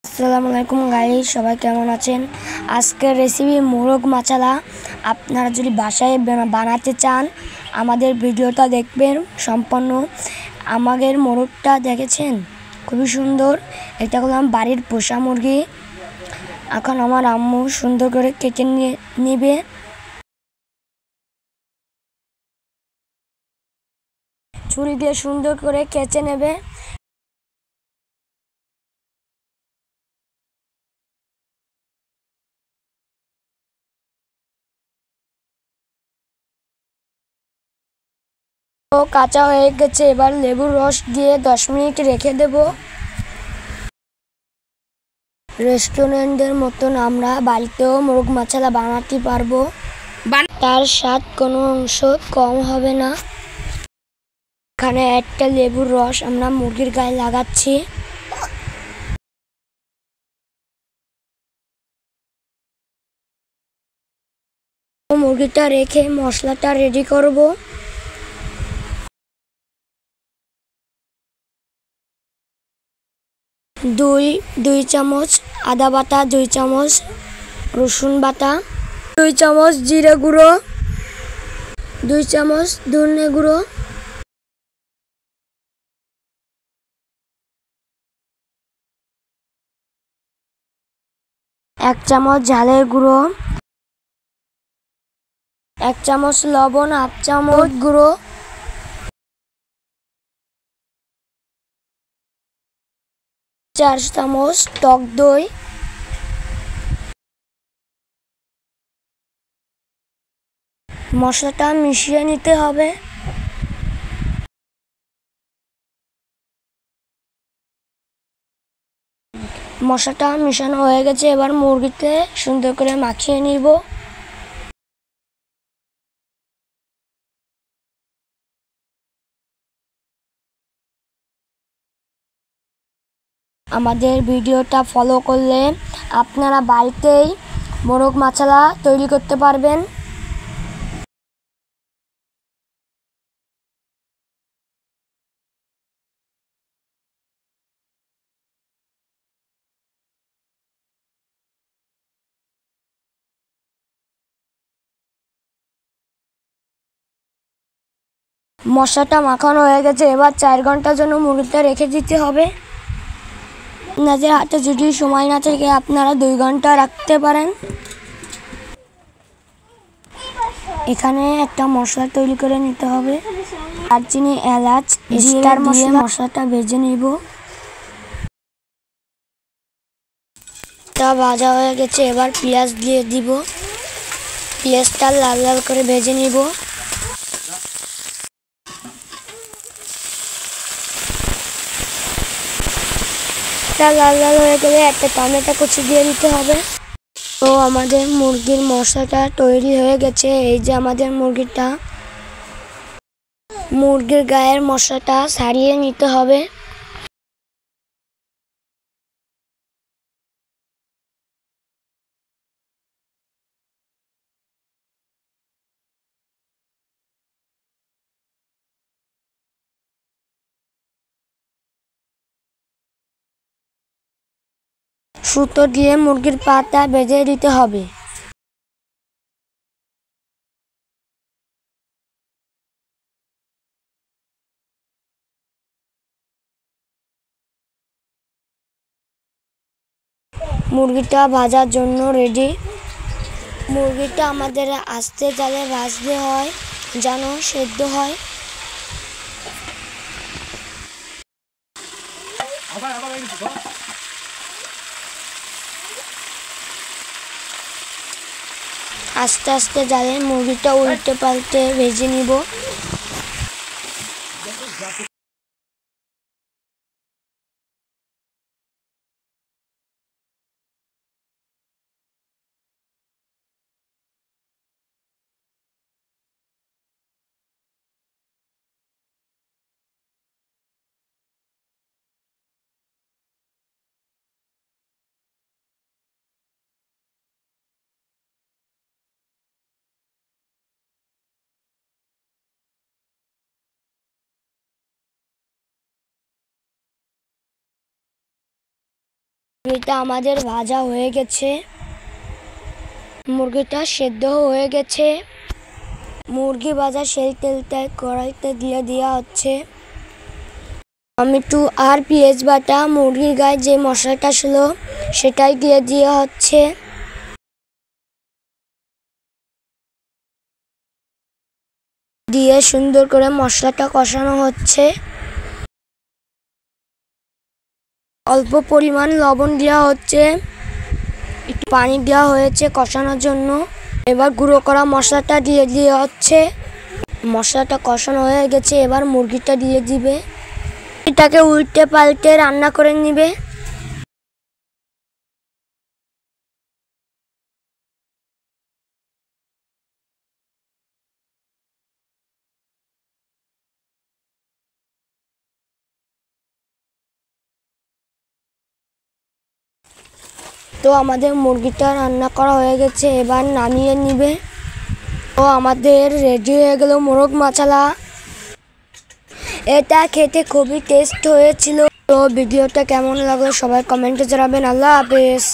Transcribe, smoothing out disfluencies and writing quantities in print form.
আসসালামু আলাইকুম গাইস, সবাই কেমন আছেন? আজকের রেসিপি মোরগ মাচালা। আপনারা যদি বাসায় বানাতে চান আমাদের ভিডিওটা দেখবেন সম্পূর্ণ। আমাদের মোরগটা দেখেছেন খুবই সুন্দর। এটা হলো বাড়ির পোষা মুরগি। এখন আমার আম্মু সুন্দর করে কেটে নেবে। ছুরি দিয়ে সুন্দর করে কেটে নেবে। ও কাঁচা হয়ে গেছে, এবার লেবুর রস দিয়ে 10 মিনিট রেখে দেব। রেস্টুরেন্টের মতন আমরা বাড়িতেও মোরগ মাচালা বানাতে পারবো। তার স্বাদ কোনো অংশ কম হবে না। এখানে একটা লেবুর রস আমরা মুরগির গায়ে লাগাচ্ছি। মুরগিটা রেখে মশলাটা রেডি করব। দুই চামচ আদা বাটা, 2 চামচ রসুন বাটা, 2 চামচ জিরে গুঁড়ো, 2 চামচ ধনে গুঁড়ো, 1 চামচ ঝালের গুঁড়ো, 1 চামচ লবণ, 1/2 চামচ গুঁড়ো, 4 চামচ টক দই, মশলাটা মিশিয়ে নিতে হবে। মশলাটা মিশানো হয়ে গেছে, এবার মুরগিতে সুন্দর করে মাখিয়ে নিব। আমাদের ভিডিওটা ফলো করলে আপনারা বাড়িতেই মোরগ মাচালা তৈরি করতে পারবেন। মশলাটা মাখানো হয়ে গেছে, এবার 4 ঘন্টার জন্য মুরগিটা রেখে দিতে হবে। আপনাদের হাতে যদি সময় না থাকে আপনারা 2 ঘন্টা রাখতে পারেন। এখানে একটা মশলা তৈরি করে নিতে হবে। দারচিনি, এলাচ, স্টার মশলাটা ভেজে নিব। তা ভাজা হয়ে গেছে, এবার পেঁয়াজ দিয়ে দিব। পেঁয়াজটা লাল লাল করে ভেজে নিব। লাল লাল হয়ে গেলে একটা টমেটো কুচি দিয়ে দিতে হবে। তো আমাদের মুরগির মশলাটা তৈরি হয়ে গেছে। এই যে আমাদের মুরগির গায়ের মশলাটা ছাড়িয়ে নিতে হবে। সুতো দিয়ে মুরগির পাটা বেঁধে দিতে হবে। মুরগিটা ভাজার জন্য রেডি। মুরগিটা আমাদের আস্তে জালে ভাজতে হয় যেন সেদ্ধ হয়। আস্তে আস্তে জালে মুরগিটা উল্টে পাল্টে ভেজে নিব। মুরগিটা আমাদের ভাজা হয়ে গেছে, মুরগিটা সেদ্ধ হয়ে গেছে। মুরগি ভাজা সেই তেলটা কড়াইতে দিয়ে দেওয়া হচ্ছে। টমেটো আর পেঁয়াজ বাটা, মুরগির গায়ে যে মশলাটা ছিল সেটাই দিয়ে দেওয়া হচ্ছে। দিয়ে সুন্দর করে মশলাটা কষানো হচ্ছে। অল্প পরিমাণ লবণ দেওয়া হচ্ছে, একটু পানি দেওয়া হয়েছে কষানোর জন্য। এবার গুঁড়ো করা মশলাটা দিয়ে দেওয়া হচ্ছে। মশলাটা কষানো হয়ে গেছে, এবার মুরগিটা দিয়ে দিবে। এটাকে উল্টে পাল্টে রান্না করে নিবে। তো আমাদের মুরগিটা রান্না করা হয়ে গেছে, এবার নামিয়ে নিবে। তো আমাদের রেডি হয়ে গেল মোরগ মাচালা। এটা খেতে খুবই টেস্ট হয়েছিল। তো ভিডিওটা কেমন লাগলো সবাই কমেন্টে জানাবেন। আল্লাহ হাফেজ।